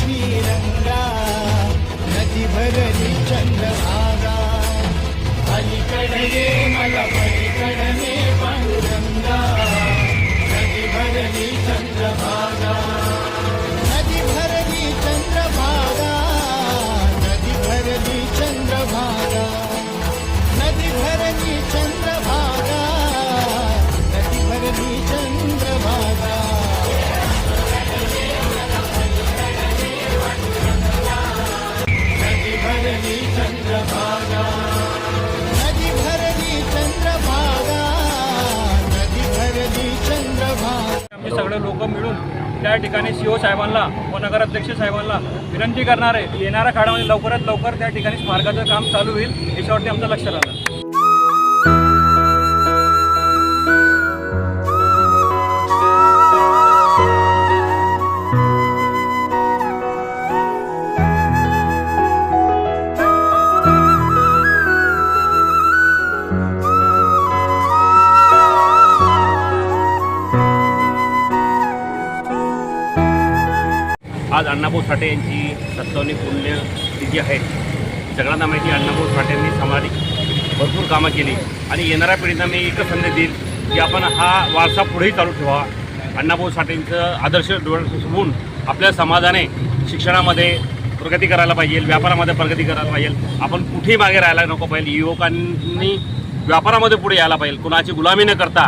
श्रीरंगा नदी भरली चंद्रभागा अलीकडे ये मला पलीकडे पांडुरंगा नदी भरली चंद्रभागा नदी भरली चंद्रभागा नदी भरली चंद्रभागा नदी भरली चंद्रभागा नदी भरली चंद्रभागा नदी भरली चंद्रभागा नदी भरली चंद्रभागा नदी भरली चंद्रभागा आम्ही सगळे लोक मिळून त्या ठिकाणी सीओ साहेबांना व नगराध्यक्ष साहेबांना विनंती करणार आहे. येणाऱ्या काळामध्ये लवकरात लवकर त्या ठिकाणी स्मारकाचं काम चालू होईल याच्यावरती आमचं लक्ष राहणार. आज अण्णाभाऊ साठे यांची 57वी पुण्यतिथी आहे. सगळ्यांना माहिती अण्णाभाऊ साठेंनी सामाजिक भरपूर कामं केली आणि येणाऱ्या पिढींना मी एकच संदेश देईल की आपण हा वारसा पुढेही चालू ठेवा. अण्णाभाऊ साठेंचं आदर्श डोळ्यासमोर आपल्या समाजाने शिक्षणामध्ये प्रगती करायला पाहिजे, व्यापारामध्ये प्रगती करायला पाहिजे. आपण कुठेही मागे राहायला नको पाहिजे. युवकांनी व्यापारामध्ये पुढे यायला पाहिजे. कुणाची गुलामी न करता,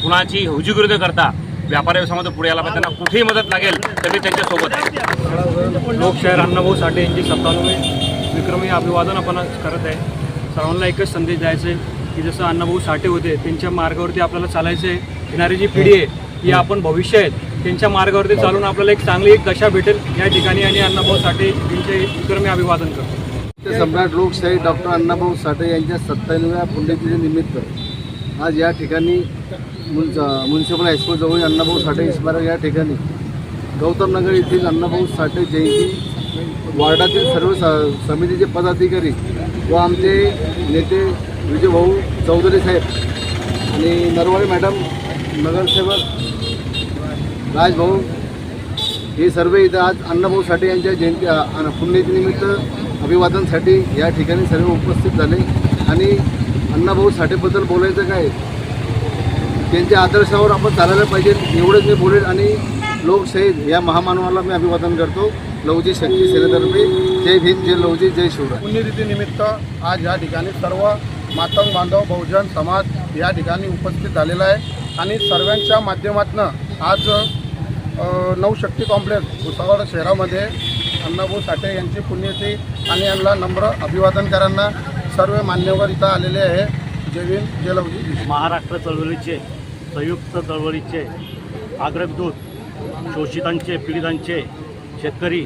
कुणाची हौजीगिरी न करता व्यापार व्यवसायामध्ये पुढे यायला पाहिजे. त्यांना कुठेही मदत लागेल तर मी त्यांच्यासोबत आहे. लोकशाहीर अण्णाभाऊ साठे यांची 57वी विक्रमी अभिवादन आपण करत आहे. सर्वांना एकच संदेश द्यायचा आहे की जसं अण्णाभाऊ साठे होते त्यांच्या मार्गावरती आपल्याला चालायचं आहे. येणारी जी पिढी आहे ही आपण भविष्य आहेत, त्यांच्या मार्गावरती चालून आपल्याला एक चांगली एक दशा भेटेल या ठिकाणी. आणि अण्णाभाऊ साठे यांचे विक्रमी अभिवादन करतो. सम्राट लोकशाही डॉक्टर अण्णाभाऊ साठे यांच्या 57व्या पुण्यतिथीनिमित्त आज या ठिकाणी म्युन्सिपल हायस्कूल जवळ अण्णाभाऊ साठे स्मारक या ठिकाणी गौतम नगर येथील अण्णाभाऊ साठे जयंती वार्डातील सर्व समितीचे पदाधिकारी व आमचे नेते विजयभाऊ चौधरी साहेब आणि नरवाळे मॅडम, नगरसेवक राजभाऊ हे सर्व इथं आज अण्णाभाऊ साठे यांच्या जयंती पुण्यतिथीनिमित्त अभिवादनासाठी या ठिकाणी सर्व उपस्थित झाले. आणि अण्णाभाऊ साठेबद्दल बोलायचं काय, त्यांच्या आदर्शावर आपण चालायला पाहिजे एवढंच मी बोलेल. आणि लोकशाहीर या महामानवाला मी अभिवादन करतो. लवजी शक्ती सेनेतर्फे जय भीम, जय लवजी, जय शिवराय. पुण्यतिथीनिमित्त आज या ठिकाणी सर्व मातंग बांधव बहुजन समाज या ठिकाणी उपस्थित झालेला आहे. आणि सर्वांच्या माध्यमातून आज नवशक्ती कॉम्प्लेक्स भुसावळ शहरामध्ये अण्णाभाऊ साठे यांची पुण्यतिथी आणि यांना नम्र अभिवादन करांना सर्व मान्यवर इथं आलेले आहे. जय भीम, जय लवजी. महाराष्ट्र चळवळीचे, संयुक्त चळवळीचे अग्रदूत, शोषितांचे, पीडितांचे, शेतकरी,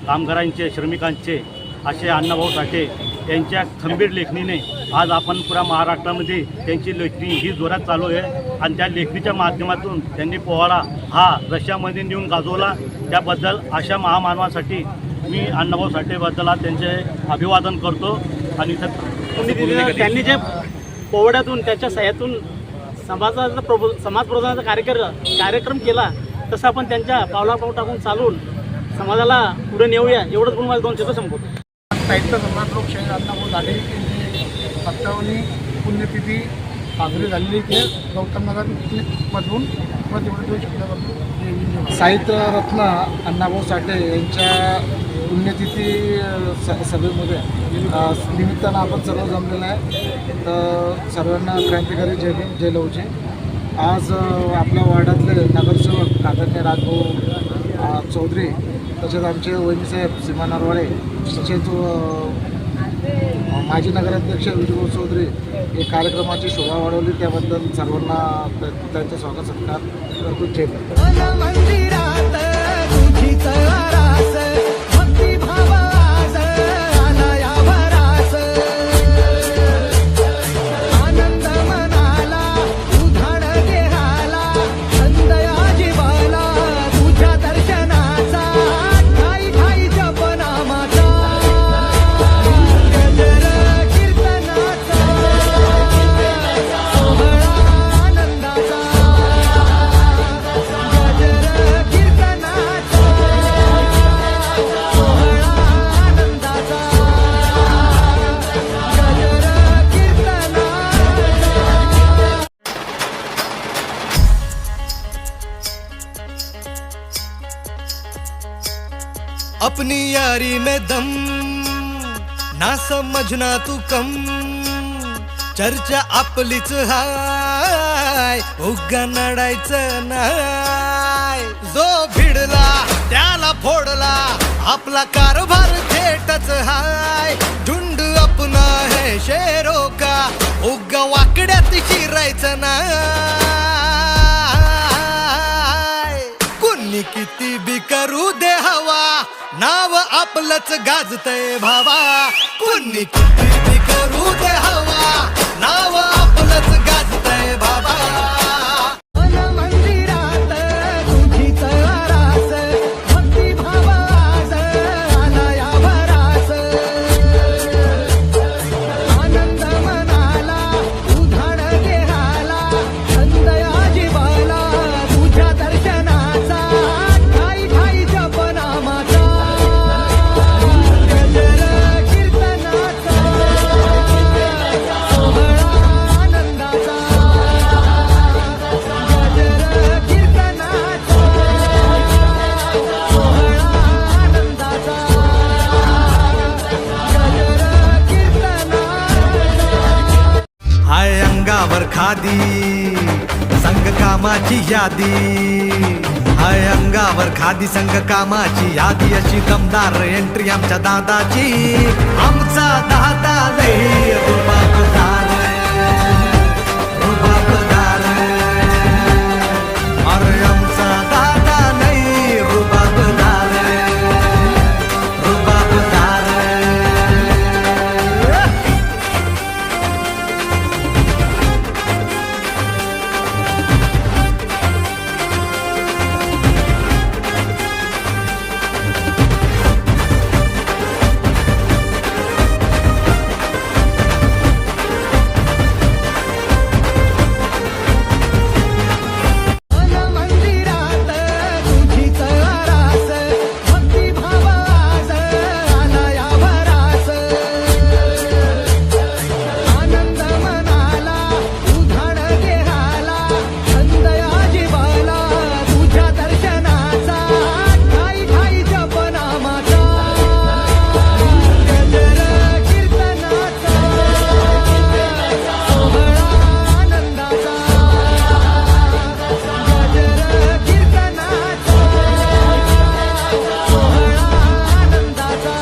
कामगारांचे, श्रमिकांचे असे अण्णाभाऊ साठे यांच्या खंबीर लेखणीने आज आपण पुऱ्या महाराष्ट्रामध्ये त्यांची लेखणी ही जोरात चालू आहे. आणि त्या लेखणीच्या माध्यमातून त्यांनी पोवाडा हा रशियामध्ये नेऊन गाजवला. त्याबद्दल अशा महामानवासाठी मी अण्णाभाऊ साठेबद्दल त्यांचे अभिवादन करतो. आणि त्यांनी जे पोवाड्यातून त्यांच्या सह्यातून समाज प्रबोधनाचा कार्यक्रम केला तसं आपण त्यांच्या पावलापाऊल टाकून चालून समाजाला पुढे नेऊया एवढंच पण मला 2 शब्द संपवतो. साहित्य सम्राट लोकशाहीर अण्णाभाऊ साठे यांची 57वी पुण्यतिथी साजरी झालेली इथे गौतम नगरमधून साहित्य रत्न अण्णाभाऊ साठे यांच्या पुण्यतिथी सभेमध्ये निमित्तानं आपण सर्व जमलेलं आहे. तर सर्वांना क्रांतिकारी जय भीम, जय लवजी. आज आपल्या वार्डातले नगरसेवक आदरणीय राजभाऊ चौधरी, तसेच आमचे वहिनीसाहेब सीमा नरवाळे, तसेच माजी नगराध्यक्ष विजयभाऊ चौधरी हे कार्यक्रमाची शोभा वाढवली. त्याबद्दल सर्वांना त्यांचा स्वागत सत्कार करतो. जय गजर अपनी यारी में दम ना समजना तू कम चर्चा आपलीच हाय उगा नडायचं नाय जो भिडला त्याला फोडला आपला कारभार थेटच हाय झुंड अपना है शेरों का उगा वाकड्यात शिरायचं नाय कुणी किती बी करू दे हवा नाव आपलंच गाजतय भावा कुणी किती बी करू दे हवा नाव आपलंच गाजतय बाबा मन मंदिरात तुझीच आरास भक्ती भावास आलाया भरास आनंद मनाला उधाण देहाला संदया जीवाला तुझ्या दर्शनाचा ठाई ठाई जप नामाचा गजर कीर्तनाचा सोहळा आनंदाचा गजर कीर्तनाचा सोहळा आनंदाचा गजर कीर्तनाचा हाय अंगावर खादी संग कामाची यादी हाय अंगावर खादी संग कामाची यादी अशी दमदार एंट्री आमच्या दादाची आमचा दादा लई रुबाबदार रुबाबदार अरे आमचा दादा लई रुबाबदार रुबाबदार मन मंदिरात तुझीच आरास भक्ती भावास आलाया भरास आनंद मनाला उधाण देहाला संदया जीवाला तुझ्या दर्शनाचा ठाई ठाई जप नामाचा गजर कीर्तनाचा सोहळा आनंदाचा गजर कीर्तनाचा सोहळा आनंदाचा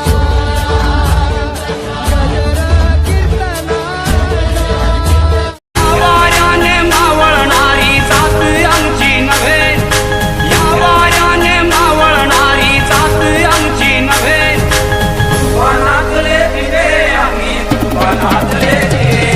गजर कीर्तनाचा वाऱ्याने मावळणारी जात आमची नव्हे या वाऱ्याने मावळणारी जात आमची नव्हे वनातले दिवे आम्ही वनातले दिवे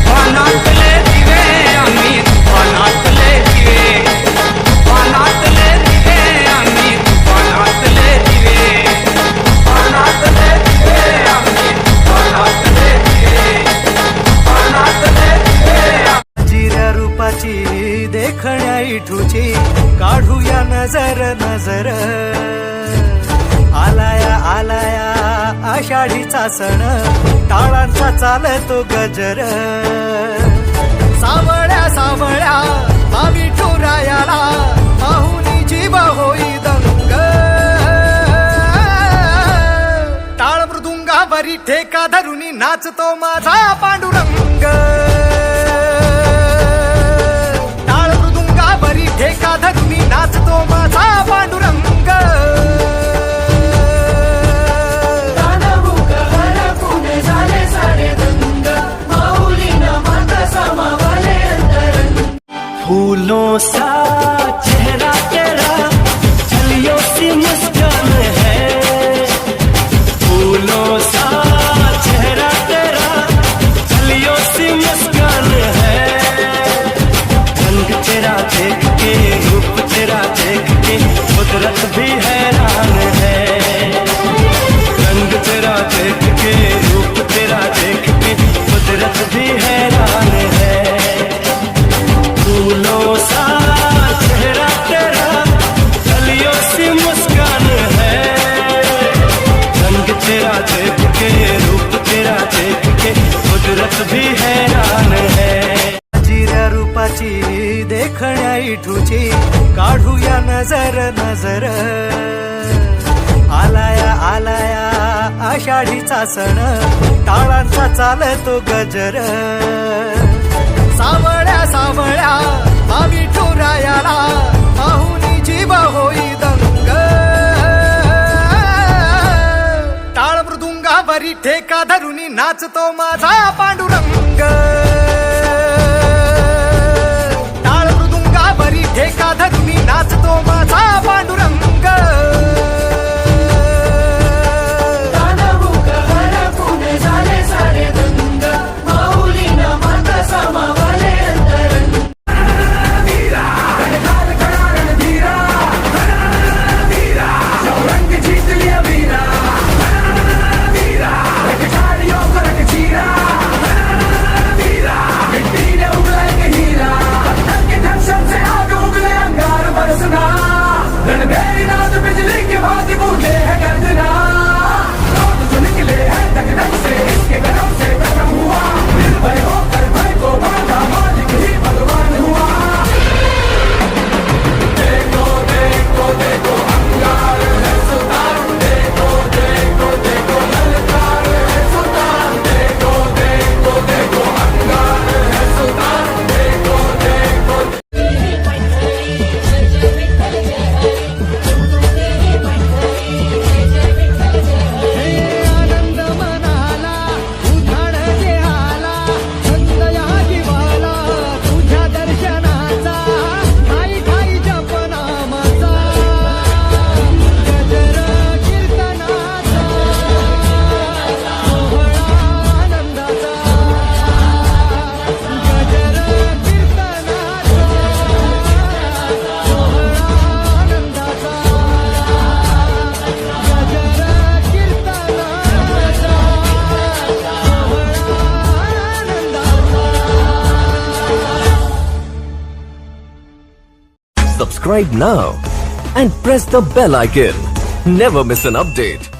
वनातले दिवे आम्ही वनातले दिवे वनातले दिवे आम्ही वनातले दिवे वनातले दिवे आम्ही वनातले दिवे वनातले दिवे जिऱ्या रूपाची देखण्या इठूची काढूया नजर नजर आलाया आलाया आषाढीचा सण टाळांचा चालतो गजर सावळ्या सावळ्या मावी ठुरायाला माहुनी जीव होई दंग टाळ मृदुंगावरी ठेका धरुनी नाचतो माझा पांडुरंग टाळ मृदुंगावरी ठेका धरुनी नाचतो माझा पांडुरंग फूलों सा चेहरा तेरा चलियो सी मुस्कान है फूलों सा चेहरा तेरा चलियो सी मुस्कान है रंग तेरा देख के रूप तेरा देख के कुदरत भी हैरान है रंग तेरा देख के रूप तेरा देख के कुदरत भी हैरान है फूलों सा चेहरा विठूची काढूया नजर नजर आलाया आलाया आषाढीचा सण टाळांचा चालतो गजर सावळ्या सावळ्या विठुरायाला पाहुनी जीव होई दंग टाळ मृदुंगावरी ठेका धरुनी नाचतो माझा पांडुरंग टाळ मृदुंगावरी ठेका धरुनी नाचतो माझा Pandurang Subscribe now and press the bell icon. Never miss an update.